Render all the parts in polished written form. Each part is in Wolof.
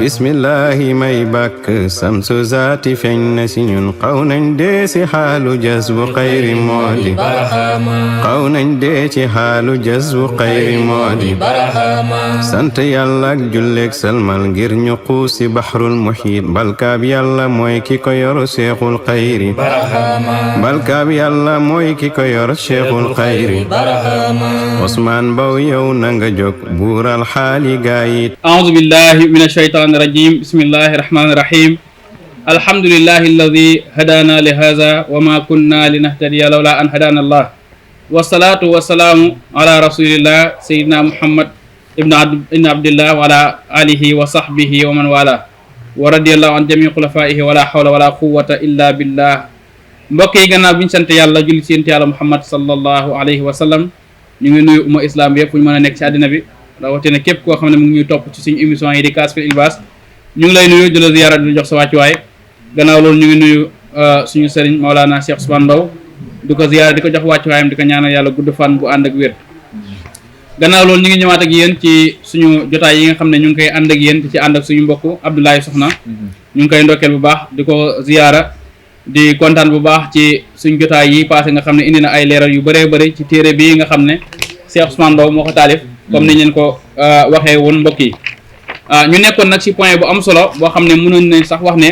bismillahi may bàkk samsu zaati feeñ na si ñun xaw nañ dee si xaalu jazbu xayri moodi xaw nañ dee ci xaalu jazbu xayri moodi sant yàlla ak julleeg salmal ngir ñu xuus si baxrul muhiit balkaab yàlla mooy ki ko yor seexul xayri balkaab yàlla mooy ki ko yor seexul xayri Ousmane Mbow yow na nga jóg buural xaali gaayit أعوذ بالله من الشيطان الرجيم بسم الله الرحمن الرحيم الحمد لله الذي هدانا لهذا وما كنا لنهتدي لولا أن هدانا الله والصلاة والسلام على رسول الله سيدنا محمد ابن عبد الله وعلى آله وصحبه ومن والاه ورضي الله عن جميع خلفائه ولا حول ولا قوة إلا بالله mbokk yi gannaaw bi ñu sant yàlla julli ci yonent yàlla Muhammad sallallahu alayhi wa sallam ñu ngi nuyu umma islam bi yëpp fu ñu mën a nekk ci àddina bi rawatina képp koo xam ne mu ngi ñuy topp ci suñu émission yi di Kashful Ilbas ñu ngi lay nuyu di la ziyaara di la jox sa wàccuwaay gannaaw loolu ñu ngi nuyu suñu sëriñ Maolana Cheikh Ousmane Mbow di ko ziyaara di ko jox wàccuwaayam di ko ñaanal yàlla gudd fan bu ànd ak wér gannaaw loolu ñu ngi ñëwaat ak yéen ci suñu jotaay yi nga xam ne ñu ngi koy ànd ak yéen di ci ànd ak suñu mbokk Abdoulaye Soxna ñu ngi koy ndokkeel bu baax di ko ziyaara di kontaan bu baax ci suñu jotaay yi passé nga xam ne indi na ay leeral yu bëree bëri ci téere bii nga xam ne Cheikh Ousmane Mbow moo ko taalif comme ni ngeen ko waxee woon mbokk yi ñu nekkoon nag ci point bu am solo boo xam ne mënoon nañ sax wax ne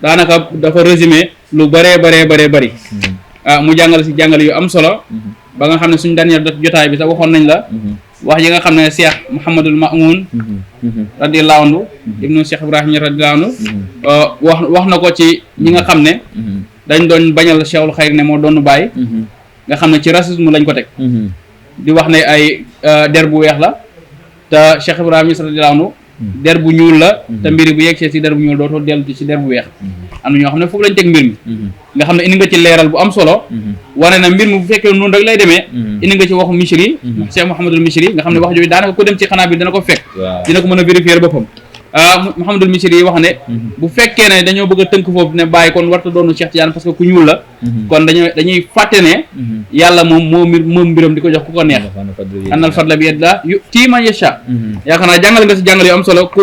daanaka dafa résumé lu bëree bëri mu jàngale ci jàngale yu am solo ba nga xam ne suñu dernier jotaay bi sax waxoon nañ la wax yi nga xam ne Cheikh Mouhamadul Mamoun radiyallahu anhu ibnu Cheikh Ibrahim radiyallahu anhu wax na ko ci ñi nga xam ne dañ doon bañal Cheikhul Xayr ne moo doon bàyyi nga xam ne ci racisme lañ ko teg di wax ne ay der bu weex la te Cheikh Ibrahim radiyallahu anhu der bu ñuul la te mbiri bu yegsee ci der bu ñuul dootoo dellu ci der bu weex am na ñoo xam ne foofu lañ teg mbir mi nga xam ne indi nga ci leeral bu am solo wane na mbir mi bu fekkee noonu rek lay demee indi nga ci waxu Misri Cheikh Mouhamadul Misri nga xam ne wax jooju daanaka ku dem ci xanaa bi dina ko fekk dina ko mën a vérifier boppam Mouhamadul Misri yi wax ne bu fekkee ne dañoo bëgg a tënk foofu ne bàyyi kon warta doonu Cheikh Tidiane parce que ku ñuul la kon dañuy fàtte ne yàlla moom mbiram di ko jox ku ko neex annal fadla bi yadillah yu'tii man yashaa yaakaar naa jàngale nga si jàngale yu am solo ku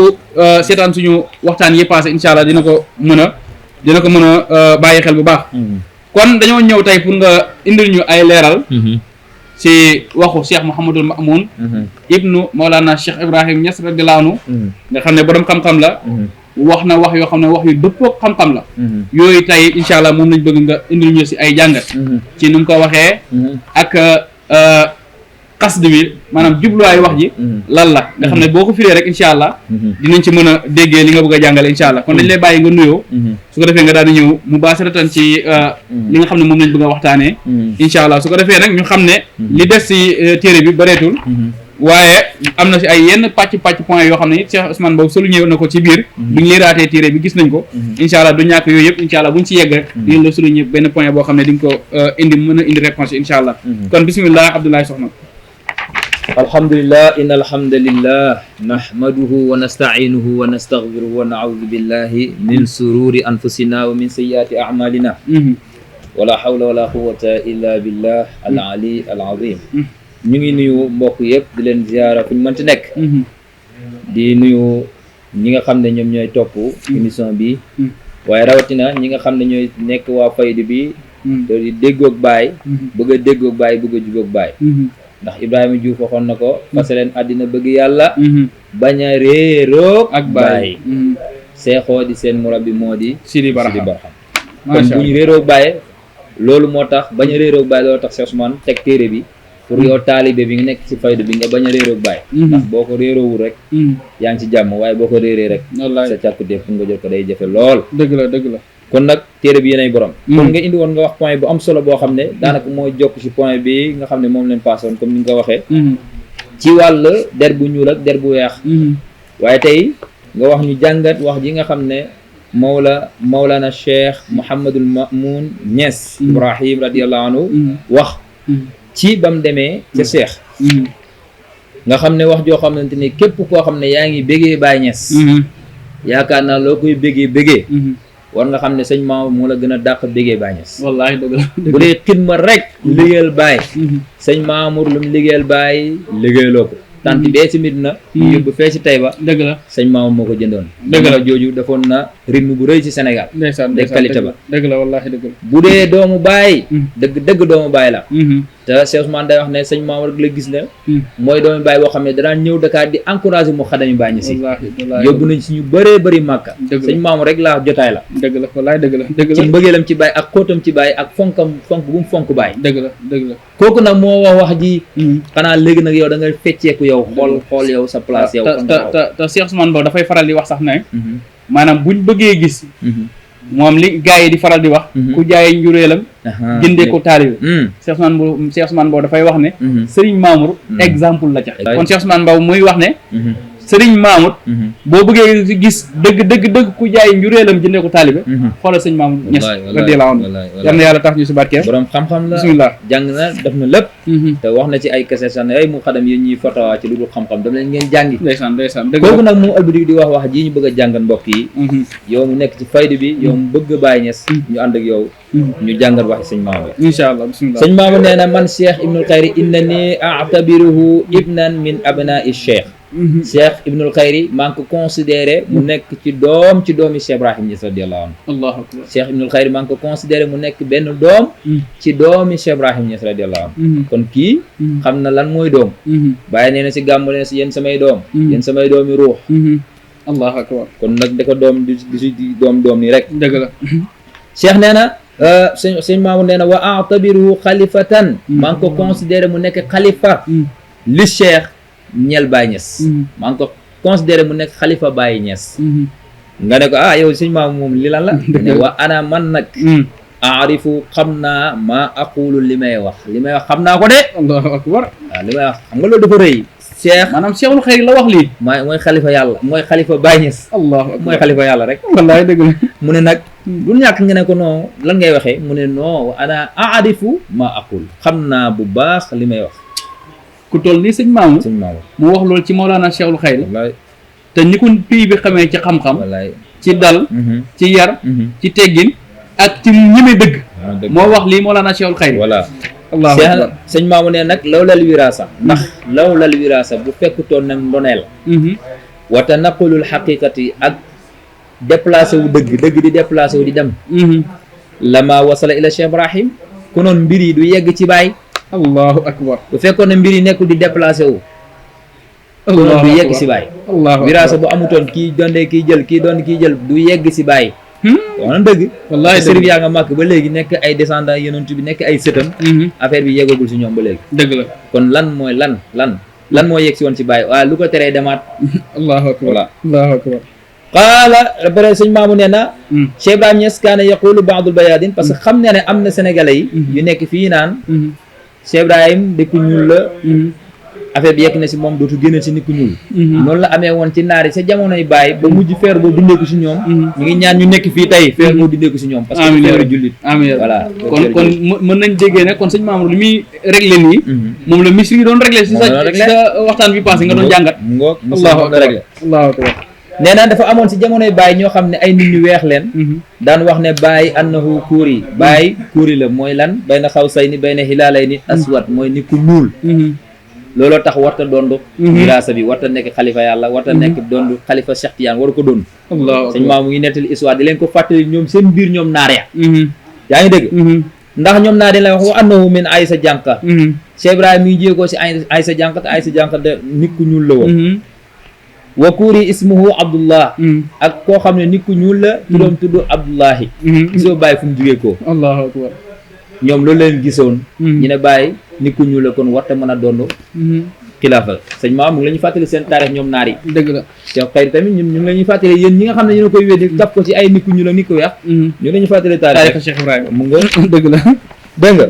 seetaan suñu waxtaan yi passé incha allah dina ko mën a bàyyi xel bu baax kon dañoo ñëw tey pour nga indil ñu ay leeral ci waxu Cheikh Mouhamadul Mamoun ibnu Maolana Cheikh Ibrahim Niass radiyallahu anhu nga xam ne borom xam-xam la wax na wax yoo xam ne wax yu dëppoo xam-xam la yooyu tey incha allah moom lañ bëgg nga indil ñu si ay jàngat ci nu mu ko waxee ak xasd bi maanaam jubluwaayu wax ji lan la nga xam ne boo ko firee rek incha allah dinañ ci mën a déggee li nga bëgg a jàngale incha allah kon dañ lay bàyyi nga nuyoo su ko defee nga daal di ñëw mu baasaratan ci li nga xam ne moom lañ bëgg a waxtaanee incha allah su ko defee nag ñu xam ne li des si téere bi bëreetul waaye am na si ay yenn pàcc point yoo xam ne it Cheikh Ousmane Mbow souligné na ko ci biir buñ leeraatee téere bi gis nañ ko incha allah du ñàkk yooyu yëpp incha allah buñ ci yegg rek dinañ la souligné benn point boo xam ne di nga ko mën a indi réponse incha allah kon bismillah Abdoulaye Soxna alhamdulillah inna alhamdulillah nahmaduhu wa nasta'inuhu wa nastaghfiruhu wa na'udhu billahi min sururi anfusina wa min sayyiati a'malina wala hawla wala quwwata illa billah al-ali al-azim ñu ngi nuyu mbokk yëpp di leen ziyaara fu ñu mënti nekk di nuyu ñi nga xam ne ñoom ñooy topp émission bi waaye rawatina ñi nga xam ne ñooy nekk waa faydu bi te di déggoog baay bëgg a déggoog baay bëgg a jugoog baay ndax Ibrahima Diouf waxoon na ko fase leen àddina bëgg yàlla bañ a réeroog ak baay seexoo di seen murabbi moo di Sidi Barham kon bu ñu réeroog baay loolu moo tax bañ a réeroog baay loolu tax Cheikh Ousmane teg téere bi pour yow taalibe bi nga nekk ci faydu bi nga bañ a réeroog baay ndax boo ko réeroowul rek yaa ngi ci jàmm waaye boo ko réeree rek sa càkkutee pour nga jot ko day jafe lool dëgg la kon nag téere bi yéenay borom kon nga indi woon nga wax point bu am solo boo xam ne daanaka mooy jokk ci point bi nga xam ne moom leen passé woon comme ni nga ko waxee ci wàll der bu ñuul ak der bu weex waaye tey nga wax ñu jàngat wax ji nga xam ne Mawlana Cheikh Mouhamadul Mamoun Niass Ibrahim radiyallahu anhu wax ci bam demee ca Cheikh nga xam ne wax joo xamante ni képp koo xam ne yaa ngi bégee Baay Niass yaakaar naa loo koy bégee war nga xam ne sëñ Mamour moo la gën a dàq bégee Baay Ñas wallaahi dëgg la bu dee xidma rek liggéeyal Baay sëñ Mamour lu mu liggéeyal Baay liggéeyloo ko tant bee si Medina ñu yóbbu fee si Taïba dëgg la sëñ Mamour moo ko jëndoon dëgg la jooju defoon na rythme bu rëy si Sénégal ndeysaan de qualité ba dëgg la wallaahi dëgg la bu dee doomu baay dëgg doomu baay la te Cheikh Ousmane day wax ne sëñ Mamour rek la gis ne mooy doomu baay boo xam ne danaan ñëw Dakar di encouragé mu xadami baay ñi si yóbbu nañ si ñu bëree bëri Màkka sëñ Mamour rek laa jotaay la dëgg la wallaahi dëgg la dëgg la ci mbëggeelam ci baay ak xóotam ci baay ak fonk bu mu fonk baay dëgg la kooku nag moo wax ji xanaa léegi nag yow da nga fecceeku yow xool yow sa place yow te Cheikh Ousmane Mbow dafay faral di wax sax ne maanaam buñ bëggee gis moom li gars yi di faral di wax ku jaayee njuréelam jëndee ko taalibe Cheikh Ousmane Mbow dafay wax ne Serigne Mamour exemple la ca kon Cheikh Ousmane Mbow muy wax ne Serigne Mamour boo bëggee gis dëgg ku jaay njuréelam jëndee ko taalibe xoolal sëñ Mamour Niass radiyallahu anhu yal na yàlla tax ñu si barkeem borom xam-xam la bismillah jàng na def na lépp te wax na ci ay kese sax ne ay mu xadam yéen ñuy fotowaa ci lu dul xam-xam dam leen ngeen jàngi ndeysaan dëgg kooku nag moom albidi di wax ji ñu bëgg a jàngat mbokk yi yow mu nekk ci faydu bi yow mu bëgg a Baay Ñas ñu ànd ak yow ñu jàngat waxi sëñ Mamour insha allah bismillah sëñ Mamour nee na man Cheikh Ibnul Khayri innani a'tabiruhu ibnan min abna'i Cheikh Cheikh Ibnul Khayri maa ngi ko considéré mu nekk ci doomi Cheikh Ibrahim Niass radiyallahu anhu allahu akbar Cheikh Ibnul Khayri maa ngi ko considéré mu nekk benn doom ci doomi Cheikh Ibrahim Niass radiyallahu anhu kon kii xam na lan mooy doom bàyyi nee na si gàmmu nee na si yéen samay doom yéen samay doomi ruux allahu akbar kon nag da ko doom du si doom nii rek dëgg la Cheikh nee na sëñ Mamour nee na wa a'tabiruhu xalifatan maa ngi ko considéré mu nekk xalifa li Cheikh ñeel Baye Niass maa ngi ko considéré mu nekk xalifa Baye Niass nga ne ko yow sëñ Mamour moom li lan la ne wa ana man nag aarifu xam naa maa aqulu li may wax xam naa ko de allahu akbar waaw li may wax xam nga loolu dafa rëy Cheikh maanaam Cheikhul Khayri la wax lii mooy xalifa yàlla mooy xalifa Baye Niass allahu akbar mooy xalifa yàlla rek wallaay dëgg la mu ne nag du ñàkk nga ne ko non lan ngay waxee mu ne non wa ana aarifu maa aqul xam naa bu baax li may wax ku toll nii sëñ Mamour mu wax loolu ci Mawlana Cheikhul Khayri te ñi ko pays bi xamee ci xam-xam ci dal ci yar ci teggin ak ci ñeme dëgg moo wax lii Mawlana Cheikhul Khayri voilà allahu akbar sëñ Mamour ne nag lawlal wirasa ndax lawlal wirasa bu fekkutoon nag ndoneel wa tanaqulul xaqiqati ak déplacé wu dëgg di déplacé wu di dem lama wasala ila Cheikh Ibrahim konoon mbir yi du yegg ci Baay allahu akbar bu fekkoon ne mbir yi nekkul di déplacé wu konoon du yegg si Baay wirasa bu amutoon kii doonde kii jël du yegg si Baay wax na dëgg wallaahi sëriñ yaa nga màkk ba léegi nekk ay descendant yonent bi nekk ay sëtam affaire bi yeggagul si ñoom ba léegi dëgg la kon lan moo yegg si woon si Baay waaw lu ko teree demaat allahu akbar allahu akbar qaala après sëñ Mamour nee na Cheikh Ibrahim Niass kaana yaqulu baadul bayadin parce que xam ne ne am na sénégalais yi yu nekk fii naan Cheikh Ibrahim dëkk ñuul la affaire bi yegg na si moom dootu génne si nit ku ñuul noonu la amee woon ci naar yi sa jamonoy Baay ba mujj feer boo dindeeku si ñoom ñu ngi ñaan ñu nekk fii tey feer boo dindeeku si ñoom parce que feeru jullit amiin voilà kon mën nañ déggee ne kon sëñ Mamour li muy réglé nii moom la misri yi doon réglé si sa waxtaan bi passé nga doon jàngat allahu akbar nee na dafa amoon si jamonoy Baay ñoo xam ne ay nit ñu weex leen daan wax ne Baay annahu kuuri Baay kuuri la mooy lan bayna xawsayni bayna hilaalayni aswad mooy nit ku ñuul looloo tax warta dondu wiraasa bi warta nekk xalifa yàlla warta nekk dondu xalifa Cheikh Tidiane waru ko doon sëñ Mamour mu ngi nettali histoire di leen ko fàttali ñoom seen biir ñoom naar ya yaa ngi dégg ndax ñoom naar di la wax wa annahu min Aysa Jànqa Cheikh Ibrahima mi ngi jéegoo si Aysa Jànqa te Aysa Jànqa de nit ku ñuul la woon wa kuuri ismuhu Abdullah ak koo xam ne nit ku ñuul la turam tudd Abdullahi gisoo Baay fu mu jugee ko allahu akbar ñoom loolu leen gisoon ñu ne Baay nit ku ñuul la kon warta mën a doon xilaafa sëñ Mamour mu ngi la ñuy fàttali seen taarix ñoom naar yi dëgg la Cheikh Khayri tamit ñu ngi la ñuy fàttali yéen ñi nga xam ne ñu koy weddi tap ko ci ay nit ku ñuul ak nit ku weex ñu la ñuy fàttali taarix Cheikh Ibrahima mu nga dëgg la dégg nga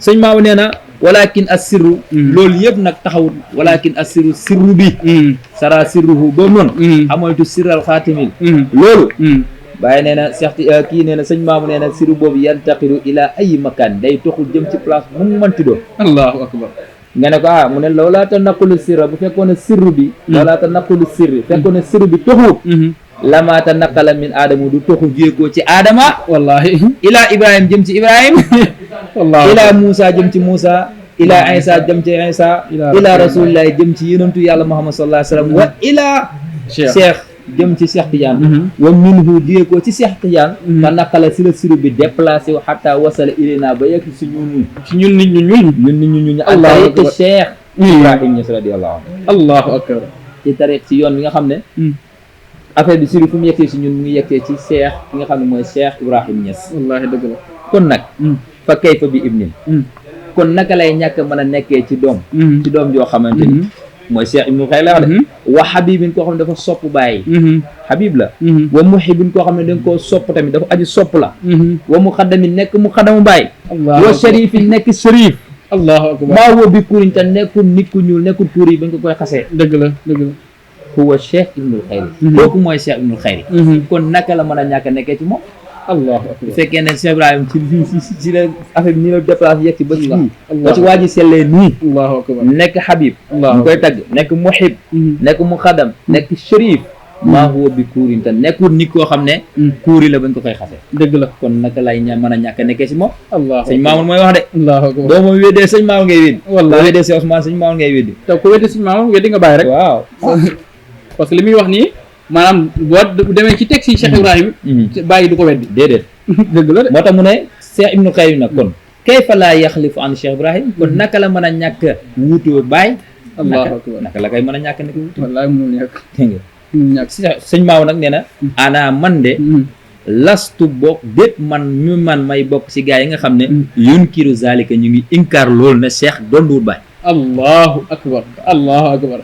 sëñ Mamour nee na walakin assirru loolu yëpp nag taxawut walakin assirru sirru bi sara sirruhu boobu noonu amoytu sirral xaatimil loolu Baay nee na Cheikh kii nee na sëñ Mamour nee na sirru boobu yantaqilu ila ay makaan day toxul jëm ci place bu mu mënti doon allahu akbar nga ne ko mu ne lawlaa tanaqulu sirra bu fekkoon ne sirru bi lawlaa tanaqulu sirri fekkoon ne sirru bi toxu lama tanaqala min aadama du toxu jéegoo ci aadama wallahi ila Ibrahim jëm ci Ibrahim ila Moussa jëm ci Moussa ila Isa jëm ci Isa ila rasulillahi jëm ci yonentu yàlla Muhammad sallallahu alayhi wa sallam wa ila cheikh jëm ci Cheikh Tidiane wa minhu jiyee ko ci Cheikh Tidiane fa naqala si la siru bi déplacé wu xataa wasala ilayna ba yegg si ñun nit ñu ak tariqi Cheikh Ibrahim Niass radiyallahu anhu allahu akbar ci tariq ci yoon bi nga xam ne affaire bi siru fu mu yeggee si ñun mu ngi yeggee ci Cheikh bi nga xam ne mooy Cheikh Ibrahim Niass wallaahi dëgg la kon nag fa kayfa bi ibnin kon naka lay ñàkk mën a nekkee ci doom joo xamante ni mooy Cheikh Ibnul Xayri la wax de wa habibin koo xam ne dafa sopp bàyyi habib la wa muhibin koo xam ne da nga koo sopp tamit dafa aju sopp la wa mu xaddamin nekk mu xaddamu bàyyi wa sharifin nekk sharif allahu akbar maa woo bi kuuriñ te nekkul nit ku ñuul nekkul kuur yi bañ ko koy xasee dëgg la huwa Cheikh Ibnul Xayri kooku mooy Cheikh Ibnul Xayri kon naka la mën a ñàkk a nekkee ci moom allahu akbar bu fekkee ne Cheikh Ibrahima ci la affaire bi nii la déplacé yegg ci ba ci waa ji sellee nii allahu akbar nekk habib mu koy tagg nekk muhib nekk mu xadam nekk sharif maa huwa bi kuurin te nekkul nit koo xam ne kuuri la bañ ko koy xase dëgg la kon naka lay mën a ñàkk a nekkee si moom allah sëñ Mamour mooy wax de allahu akbar doo moom weddee sëñ Mamour ngay weddi wallaahi boo weddee si Ousmane sëñ Mamour ngay weddi te ku weddee sëñ Mamour weddi nga bàyyi rek waaw parce que li muy wax nii maanaam boo demee ci texte yi Cheikh Ibrahima bàyyi du ko weddi déedéet dëgg la de moo tax mu ne Cheikh Ibnul Xayri nag kon kayfa laa yaxlifu an Cheikh Ibrahima kon naka la mën a ñàkk wuutoo bàyyi allahu akbar naka la kay mën a ñàkk nekk wuutoo wallaahi mënul ñàkk dégg nga ñàkk sëñ Maaw nag nee na ana man de lastu bokk déet man ñu man may bokk si gars yi nga xam ne yunkiru zalika ñu ngi inkaar loolu ne Cheikh doon duwul bàyyi allahu akbar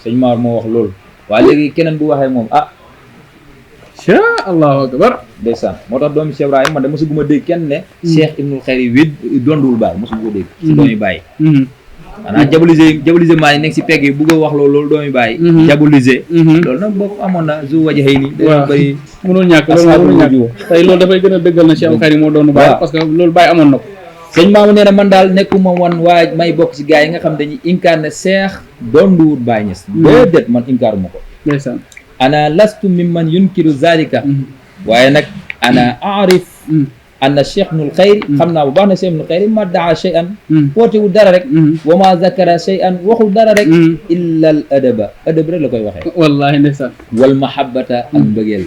sëñ Maaw moo wax loolu waaye léegi keneen bu waxee moom allahu akbar ndeysaan moo tax doomi Cheikh Ibrahima man de mosuguma dégg kenn ne Cheikh Ibnul Xayri wéd donduwul bàyyi mosuguma dégg si doomi bàyyi xanaa jabolisé maa yi nekk si pegg yi bugg a wax loolu doomi bàyyi jabolisé loolu nag boo amoon na zu waja xëy ni da bëri mënul ñàkk tey loolu dafay gën a dëggal na Cheikh Ibnul Xayri moo doonu bàyyi parce que loolu bàyyi amoon na ko sëñ Maamu nee na man daal nekkuma woon waaye may bokk ci gars yi nga xam dañuy incarné Cheikh donduwul Baye Niass déedéet man incarné ma ko ndeysaan ana lastu mimman yunkiru zalika waaye nag ana arif anna Cheikh Ibnul Xayri xam naa bu baax na Cheikh Ibnul Xayri ma daa shay'an wootewul dara rek wa ma zakara shay'an waxul dara rek illa al adaba adab rek la koy waxee wallahi ndeysaan wal mahabbata ak mbëggeel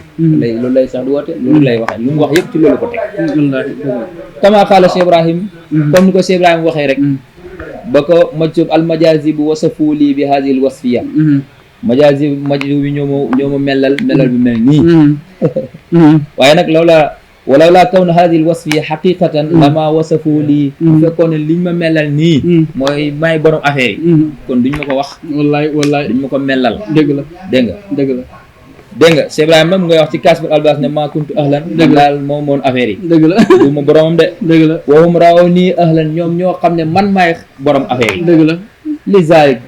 loolu lay sax du woote loolu lay waxee lu mu wax yëpp ci loolu ko teg wallahi kama qaala Cheikh Ibrahim comme ni ko Cheikh Ibrahim waxee rek ba ko majub al majazi bu wasafu lii bi hadihi al wasfiya majazi majub bi ñoo ma melal bi mel nii waaye nag walaw laa kawna hadihi alwasfiya xaqiqatan lama wasafu lii bu fekkoon ne liñ ma melal nii mooy may borom affaire yi kon duñ ma ko wax wallaay duñ ma ko melal dëgg la dégg nga Cheikh Ibrahima mu ngay wax ci Kasbul Albas ne maa kuntu ahlan daal moom moon affaire yi dëgg la du ma boromam de dëgg la wahum raaw nii ahlan ñoom ñoo xam ne man maay borom affaire yi dëgg la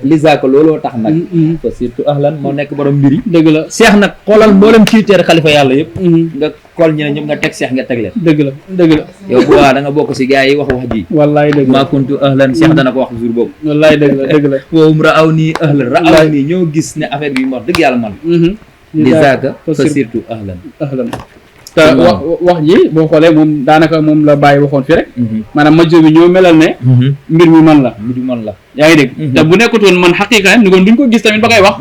lisaako looloo tax nag fa surtout ahlan moo nekk borom mbir yi dëgg la Cheikh nag xoolal mboolem critère xalifa yàlla yëpp nga xool ñu ne ñoom nga teg Cheikh nga teg leen dëgg la yow bu waa da nga bokk si gars yi wax ji wallaay dëgg la maa kuntu ahlan Cheikh dana ko wax jour boobu wallaay dëgg la wowum raaw nii ahlan raaw nii ñoo gis ne affaire bi mu wax dëgg yàlla man lisaaka fa surtout ahlan te wax ji boo xoolee moom daanaka moom la bàyyi waxoon fi rek maanaam majjo bi ñoo melal ne mbir mi man la yaa ngi dégg te bu nekkutoon man xaqiqa ni kon duñ ko gis tamit ba koy wax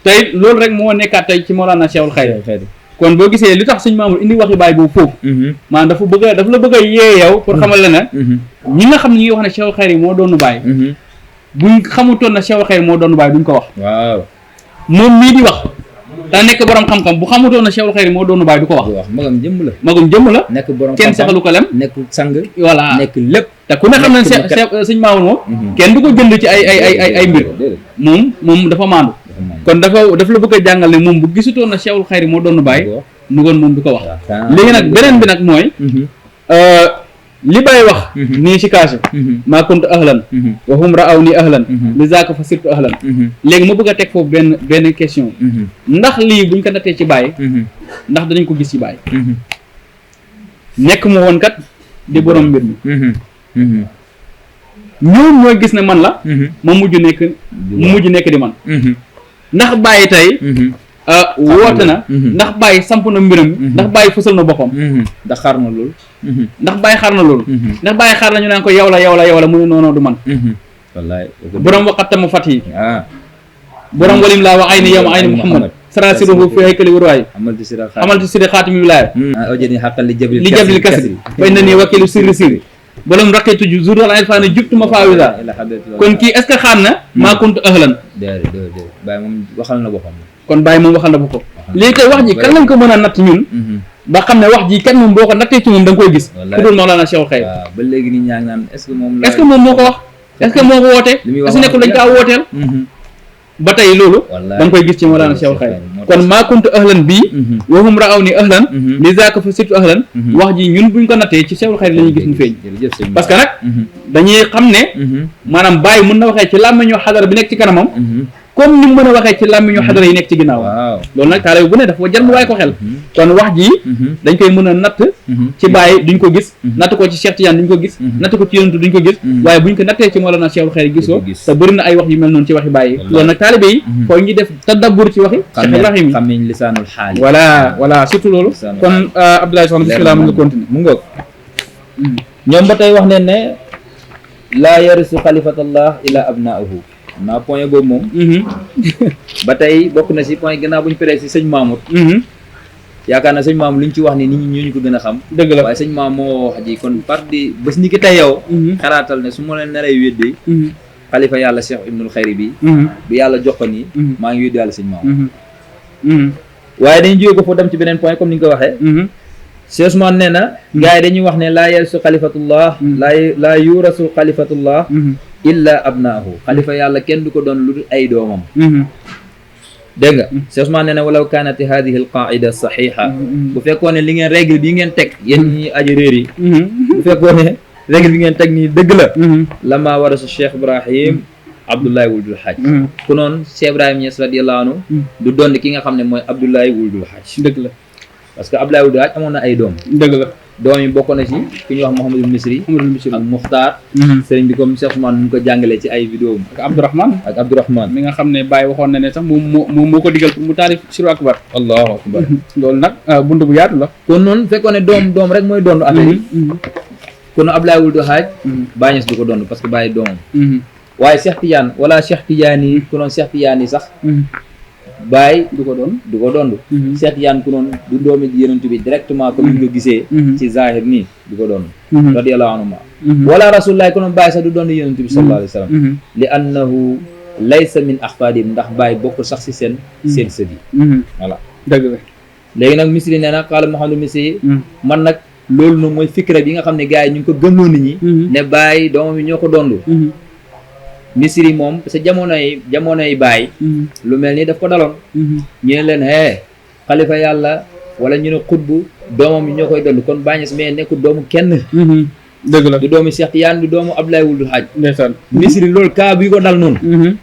tey loolu rek moo nekkaat tey ci Mawlana Cheikhul Xayri kon boo gisee li tax sëñ Mamour indi waxi bàyyi boobu foofu maanaam dafa la bëgg a yee yow pour xamal la ne ñi nga xam ne ñi ngi wax ne Cheikhul Xayri moo doonu bàyyi buñ xamutoon ne Cheikhul Xayri moo doonu bàyyi duñ ko wax waaw moom mii di wax daa nekk borom xam-xam bu xamutoon na Cheikhul Xayri moo doonu bàyyi du ko wax magum jëmm la nekk borom kenn saxalu ko lem nekk sang voilà nekk lépp te ku ne xam ne sëñ Mamour moom kenn du ko jënd ci ay mbir moom dafa maandu kon dafa la bëgg a jàngal ne moom bu gisutoon na Cheikhul Xayri moo doonu bàyyi nu goon moom du ko wax léegi nag beneen bi nag mooy li bay wax nii ci kaasu maa kuntu ahlan wa hum ra'aw nii ahlan li zaaka fa sirtu ahlan léegi ma bëgg a teg foofu benn question ndax lii buñ ko nattee ci bàyyi ndax danañ ko gis ci bàyyi nekk mu woon kat di borom mbir mi ñoom ñooy gis ne man la ma mujj nekk di man ndax bàyyi tey woote na ndax bàyyi samp na mbiram ndax bàyyi fësal na boppam ndax xaar na loolu ndax bàyyi xaar na loolu ndax bàyyi xaar na ñu naan ko yow la mu ne noonu du man wallaay borom waqattama fat yi borom walim laa wax ay ni yow ay ni Muhammad sarasiruhu fi haykali warwaay xamaltu siri xaatimi wilaaya awjani xaqal li jabril kasri fay na nii wakilu sirri borom raqitu journal irfani jubtuma faawisa kon kii est ce que xaar na maa kuntu ahlan déedéet Baye moom waxal na boppam kon Baye moom waxal na boppam léegi kay wax ji kan lañ ko mën a natt ñun ba xam ne wax ji kan moom boo ko nattee ci moom da nga koy gis ku dul Mawlana Cheikh Khayr ba léegi nit ñaa ngi naan est ce que moom moo ko wax est ce que moo ko wootee est ce que nekkul dañ kaa wooteel ba tey loolu da nga koy gis ci Mawlana Cheikh Khayr kon maa kuntu ahlan bii waxum raaw ni ahlan li zaaka fa surtout ahlan wax ji ñun buñ ko nattee ci Cheikh Khayr la ñuy gis mu feeñ parce que nag dañuy xam ne maanaam Baye mën na waxee ci làmmiñu xadara bi nekk ci kanamam comme ni mu mën a waxee ci làmmiñu xadara yi nekk ci ginnaaw loolu nag taale bu ne dafa jar mu bàyyi ko xel kon wax ji dañ koy mën a natt ci Baye duñ ko gis natt ko ci Cheikh Tidiane duñ ko gis natt ko ci yonentu duñ ko gis waaye buñ ko nattee ci Mawlana Cheikh Khayr gisoo te bëri na ay wax yu mel noonu ci waxi Baye loolu nag taalibe yi foo ñu def tadabbur ci waxi Cheikh Ibrahim yi xamiñ lisaanul xaal voilà surtout loolu kon Abdoulaye Soxna bismillah mën nga continuer mu ngoog ñoom ba tey wax neen ne laa yarisu xalifatallah ila abnaahu naa point boobu moom ba tey bokk na si point gannaaw bu ñu paree si sëñ Mamour yaakaar na sëñ Mamour li ñu ci wax ni nit ñi ñu ko gën a xam dëgg la waaye sëñ Mamour moo wax ji kon par di bés ni ki tey yow xaraatal ne su ma leen naree weddee xalifa yàlla Cheikh Ibnul Khayri bi bu yàlla jox ko nii maa ngi weddi yàlla sëñ Mamour waaye dañu jóge ko foofu dem ci beneen point comme ni nga ko waxee Cheikh Ousmane nee na gars yi dañuy wax ne laa yarisu xalifatullah laa yurasu xalifatullah illa abnaahu xalifa yàlla kenn du ko doon lu dul ay doomam dégg nga Cheikh Ousmane nee na walaw kaanat hadihi al qaida saxiha bu fekkoon ne li ngeen règle bi ngeen teg yéen ñi aji réer yi bu fekkoon ne règle bi ngeen teg nii dëgg la lama warasa Cheikh Ibrahim Abdoulaye wuldul Hajj ku noonu Cheikh Ibrahim Niass radiyallahu anhu du doon ki nga xam ne mooy Abdoulaye wuldul Hajj dëgg la parce que Abdoulaye wuldul Hajj amoon na ay doom dëgg la doom yi bokk na ci ki ñuy wax Mouhamadul Misri ak Muxtaar sëriñ bi comme Cheikh Ousmane mu ko jàngalee ci ay vidéo ak Abdourahmane mi nga xam ne Baye waxoon na ne sax moom moo ko digal pour mu taalif Siru Akbar allahu akbar loolu nag buntu bu yaatu la kon noonu fekkoon ne doom rek mooy doon affaire yi kon Abdoulaye wuldul Hajj Baye Niass du ko doon parce que Baye doomam waaye Cheikh Tidiane wala Cheikh Tidiane yi ku noonu Cheikh Tidiane yi sax Baye du ko doon Cheikh Tidiane ku noonu du doomi yenentu bi directement comme ni nga gisee ci zahir nii du ko doon radiyallahu anhu wala rasulullah ku noonu Baye sax du doon yenentu bi sallallahu alayhi wa sallam li annahu laysa min ahfadim ndax Baye bokkul sax si seen sët yi voilà dëgg la léegi nag Misri nee na xaala Mouhamadou Misri man nag loolu noonu mooy fikra bi nga xam ne gars yi ñu ngi ko gëmloo nit ñi ne Baye doomam yi ñoo ko dondu Misri moom parce que jamonoy Baye lu mel nii daf ko daloon ñu ne leen xalifa yàlla wala ñu ne xutbu doomam yi ñoo koy dondu kon Baye Niass mais nekkul doomu kenn dëgg la du doomu Cheikh Tidiane du doomu Abdoulaye wuldul Hajj ndeysaan Misri loolu cas bi ko dal noonu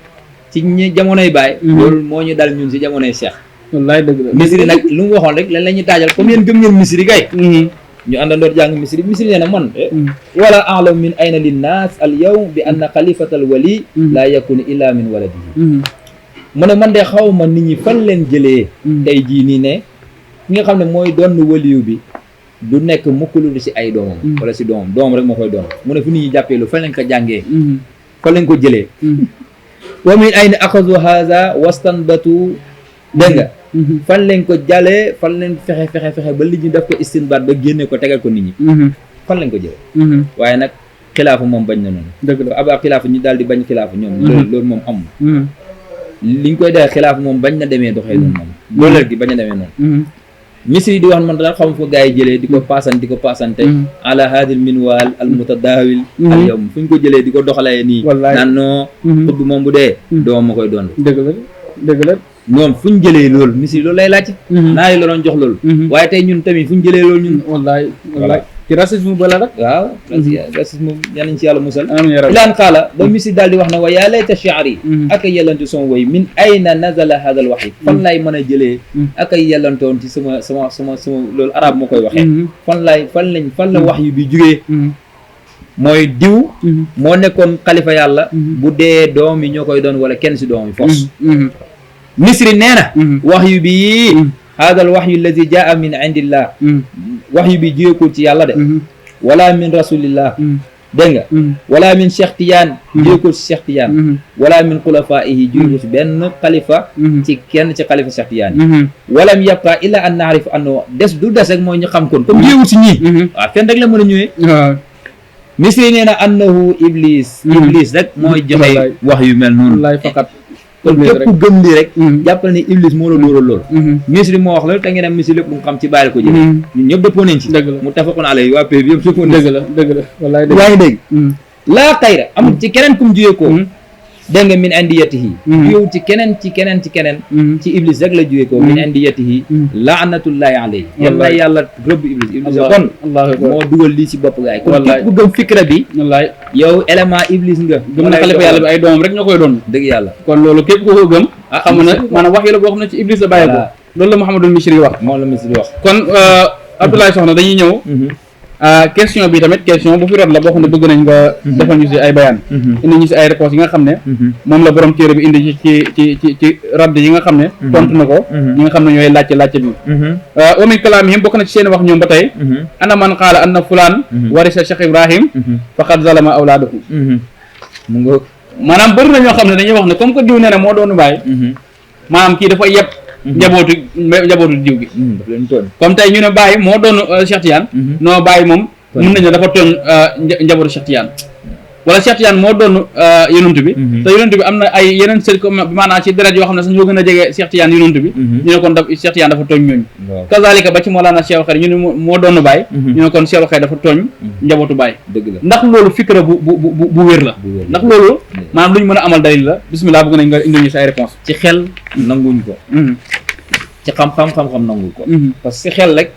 ci jamonoy Baye loolu moo ñu dal ñun si jamonoy Cheikh wallaay dëgg la Misri nag lu mu waxoon rek lan la ñuy taajal comme yéen gëm ngeen Misri kay ñu àndandoor jàng Misri nee na man wala a'lam min ayna linnaas al yawm bi anna xalifatal wali laa yakunu illa min waladihi mu ne man de xaw ma nit ñi fan leen jëlee tey jii nii ne ki nga xam ne mooy doon waliyu bi du nekk mukk lu si ay doomam wala si doomam rek moo koy doon mu ne fu nit ñi jàppee lu fan lañ ko jàngee fan lañ ko jëlee wa min ayna axadu haza wastanbatu dégg nga fan lañ ko jàllee fan lañ fexe ba li ñu def ko istinbaat ba génne ko tegal ko nit ñi fan lañ ko jëlee waaye nag xilaafa moom bañ na noonu dëgg la aba xilaafa ñu daal di bañ xilaafa ñoom loolu moom am liñ koy dee xilaafa moom bañ na demee doxee noonu moom dooleel gi bañ a demee noonu Misri di wax man daal xam fa gars yi jëlee di ko paasante ala hadil minwal al mutadawil al yawm fu ñu ko jëlee di ko doxalee nii naan noo xutb moom bu dee doom ma koy doon dëgg la ñoom fu ñu jëlee loolu Misri loolu lay laaj naa yi la doon jox loolu waaye tey ñun tamit fu ñu jëlee loolu ñun wallaay ci racisme ba la rek waaw racisme yal nañ ci yàlla musal ilaan xaala ba Misri daal di wax ne wa yaa layta shi'ri ak a yellantu sama woy min ayna nazala hada al wahyi fan laay mën a jëlee ak ay yellantoon ci sama loolu arab moo koy waxee fan la wax yu bi jugee mooy diw moo nekkoon xalifa yàlla bu dee doom yi ñoo koy doon wala kenn si doom yi force Misri nee na wahyu bi haadal wahyu alladi jaa min indillah wahyu bi jógeekul ci yàlla de wala min rasulillah dégg nga wala min Cheikh Tidiane jógeekul ci Cheikh Tidiane wala min xulafaihi jógeekul ci benn xalifa ci kenn ci xalifa Cheikh Tidiane walam yabqa illa an naarif anno des du des rek mooy ñu xam kon comme jógewul ci ñii waaw fenn rek la mën a ñëwee Misri nee na annahu iblis rek mooy joxe wax yu mel noonu wallaay faqat kon képp ku gëm lii rek jàppal ne iblis moo la dóoral loolu Misri moo wax la te ngeen am Misri lépp lu nga xam ci bàyyi la ko jëlee ñun ñëpp dëppoo nañ ci mu tafaqun alay waa pays bi yëpp dëppoo nañ dëgg la wallaay yaa ngi dégg laa xayra amul ci keneen kum juyee ko dégg nga min indiyatihi juyewul ci keneen ci iblis rek la juyee ko min indiyatihi laanatullahi alayhi yàlla rëbb iblis kon moo dugal lii ci bopp gaay kon képp ku gëm fikra bi wallaay yow élément iblis nga gëm na xalifa yàlla bi ay doomam rek ñoo koy doon dëgg yàlla kon loolu képp ku ko gëm xam na maanaam wax yi la boo xam ne ci iblis la bàyyi ko loolu la Mouhamadul Misri wax moom la Misri wax kon Abdoulaye Soxna dañuy ñëw question bi tamit question bu fi rot la boo xam ne bëgg nañ nga defal ñu si ay bayaan indi ñu si ay réponses yi nga xam ne moom la borom téere bi indi ci radd yi nga xam ne tontu na ko ñi nga xam ne ñooy laajte bi wa min kalaamihim bokk na ci seen wax ñoom ba tey ana man qaala anna fulaan warisa Cheikh Ibrahim faqad zalama awlaadahu mu nga maanaam bëri na ñoo xam ne dañuy wax ne comme que diw nee na moo doonu bàyyi maanaam kii dafa yeb njabootu diw gi daf leen tooñ comme tey ñu ne Baye moo doon Cheikh Tidiane non Baye moom mun nañu dafa tooñ njabootu Cheikh Tidiane wala Cheikh Tidiane moo doon yonent bi te yonent bi am na ay yeneen sët comme maanaam ci deret yoo xam ne sax ñoo gën a jege Cheikh Tidiane yonent bi ñu ne kon Cheikh Tidiane dafa tooñ ñooñu kazalika ba ci Mawlana Cheikh Xayri ñu ne moo doon Baye ñu ne kon Cheikh Xayri dafa tooñ njabootu Baye dëgg la ndax loolu fikra bu wér la ndax loolu maanaam lu ñu mën a amal dalil la bismillah bëgg nañ nga indi ñu sa ay réponse ci xel nanguñ ko ci xam-xam nanguñ ko parce que xel rek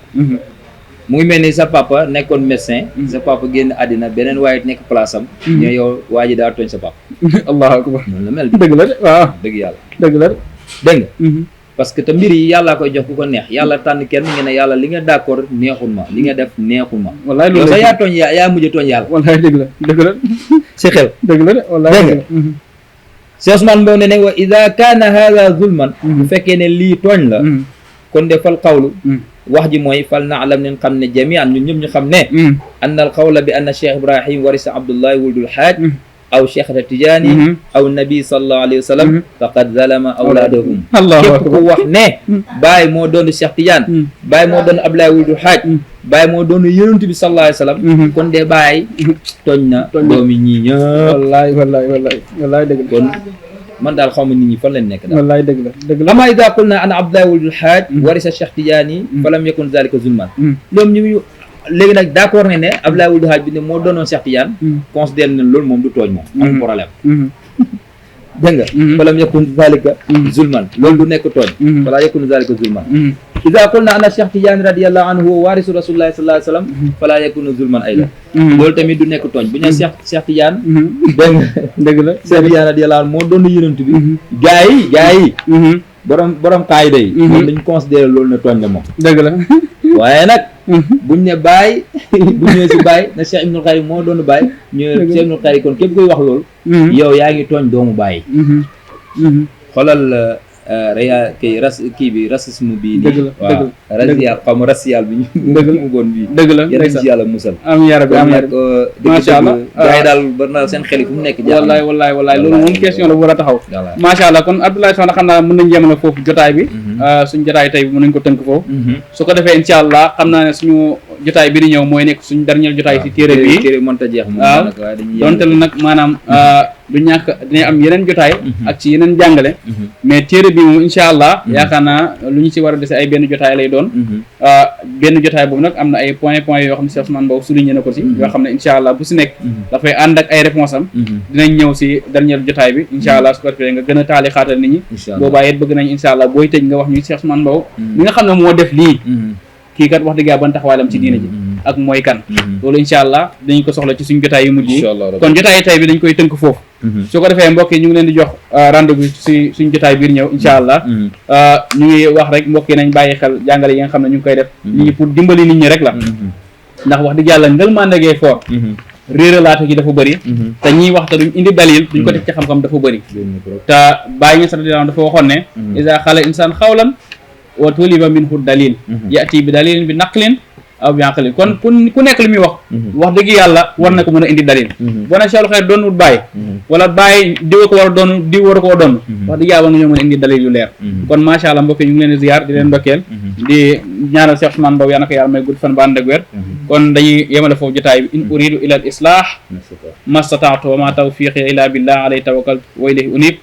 mu ngi mel ni sa papa nekkoon médecin sa papa génn àddina beneen waaye nekk place am ñoo yow waa ji daa tooñ sa papa allahu akbar noonu la mel dëgg la de waaw dëgg yàlla dëgg la de dégg nga parce que te mbir yi yàllaa koy jox ku ko neex yàlla tànn kenn nga ne yàlla li nga d'accord neexul ma li nga def neexul ma wallaay loolu sax yaa tooñ yaa mujj tooñ yàlla wallaay dëgg la si xel dëgg la de wallaay dégg nga Cheikh Ousmane Mbow ne wa ida kaana hada zulman bu fekkee ne lii tooñ la kon de fal qawlu wax ji mooy fal naalam nen xam ne jamian ñun ñëpp ñu xam ne anna al qawla bi anna Cheikh Ibrahim warisa Abdullahi wuldul Haaj aw Cheikh Tidiane aw nabi sallallahu alayhi wa sallam faqad zalama awlaadahum képp ku wax ne Baye moo doon Cheikh Tidiane Baye moo doon Abdullahi wuldul Haaj Baye moo doon yonent bi sallallahu alayhi wa sallam kon de Baye tooñ na doomi ñii ñëpp wallaay dëgg kon man daal xaw ma nit ñi fan lañ nekk daal wallaay dëgg la ama ida qulna ana Abdullahi wuldul Haaj warisa Cheikh Tidiane falam yakun zalika zulman loolu ñu léegi nag d'accord ne Abdoulaye Wuld Haaj bi ne moo doonoon Cheikh Tidiane considère ne loolu moom du tooñ moom amul problème dégg nga falam yakun zalika zulman loolu du nekk tooñ wala yakun zalika zulman ida qulna ana Cheikh Tidiane radiyallahu anhu wa warisu rasulillahi sallallahu alayhi wa sallam fala yakunu zulman aydan loolu tamit du nekk tooñ bu ñu Cheikh Tidiane dégg nga dëgg la Cheikh Tidiane radiyallahu anhu moo doon yonent bi gaa yi borom kaayida yi moom dañ considéré loolu ne tooñ la moom dëgg la waaye nag buñ ne Baye bu ñëwee si Baye na Cheikh Ibnul Xayri moo doon Baye ñëwee Cheikh Ibnul Xayri kon képp koy wax loolu yow yaa ngi tooñ doomu Baye xoolal kii bi racisme bii nii waaw racial xaw ma racial bi ñu mu goon bii dëgg la yeneen ci yàlla musal am yara bi am yara macha allah gars yi daal bar na seen xel yi fu mu nekk wallaay loolu moom question la bu war a taxaw macha allah kon Abdoulaye Soxna xam naa mën nañ yemale foofu jotaay bi suñu jotaay tey bi mën nañ ko tënk foofu su ko defee incha allah xam naa ne suñu jotaay bi di ñëw mooy nekk suñu dernier jotaay si téere bi téere mënta jeex moom waaw donte la nag maanaam du ñàkk dina am yeneen jotaay ak ci yeneen jàngale mais téere bi moom incha allah yaakaar naa lu ñu ci war a dese ay benn jotaay lay doon benn jotaay boobu nag am na ay point yoo xam ne Cheikh Ousmane Mbow souligné na ko si yoo xam ne incha allah bu si nekk dafay ànd ak ay réponse am dinañ ñëw si dernier jotaay bi incha allah su ko defee nga gën a taali xaatal nit ñi boobaa it bëgg nañ incha allah booy tëj nga wax ñu Cheikh Ousmane Mbow mi nga xam ne moo def lii kii kat wax dëgg yàlla ban taxawaalam ci diina ji ak mooy kan loolu incha allah dañ ko soxla ci suñ jotaay yu mujj yi kon jotaay tay bi dañ koy tënk foofu su ko defee mbokk yi ñu ngi leen di jox rendez-vous si suñ jotaay biir ñëw incha allah ñu ngi wax rek mbokk yi nañ bàyyi xel jàngale yi nga xam ne ñu ngi koy def nit ñi pour dimbali nit ñi rek la ndax wax dëgg yàlla ngël mandegee fort réeralaate gi dafa bëri te ñiy wax te duñ indi dalil duñ ko teg ci xam-xam dafa bëri te bàyyi nga sadadilam dafa waxoon ne isa xala insaan xawlan wa tuliba minhu dalil yati bi dalilin bi naqlin aw bi aqlin kon ku nekk li muy wax dëgg yàlla war na ko mën a indi dalil boo ne Cheikhul Khadim doonul bàyyi wala bàyyi diw ko war a doon diw war a koo doon wax dëgg yàlla war nga ñoo mën a indi dalil yu leer kon macha allah mbokk yi ñu ngi leen di ziar di leen ndokkeel di ñaanal Cheikh Ousmane Mbow yal na ko yàlla may gudd fan ba ànd ak wér kon dañuy yemale foofu jotaay bi in uridu ila al islah mastataatu wa ma tawfiqi illa billah alayhi tawakkaltu wa ilayhi unib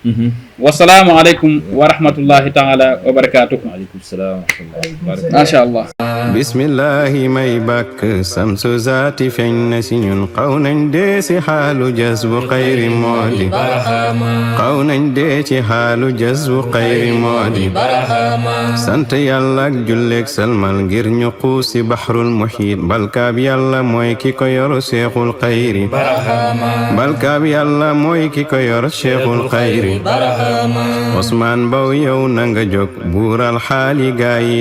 wasalaamu aleykum wa rahmatullahi taala wa barakatuh waaleykum salaam wa rahmatulah macha allah bismillahi may bàkk samsu zaati feeñ na si ñun xaw nañ dee si xaalu jazbu xayri moodi xaw nañ dee ci xaalu jazbu xayri moodi sant yàlla ak julleeg salmal ngir ñu xuus si baxrul muxiit balkaab yàlla mooy ki ko yor seexul xayri balkaab yàlla mooy ki ko yor seexul xayri Ousmane Mbow yow na nga jóg buural xaali gaa yi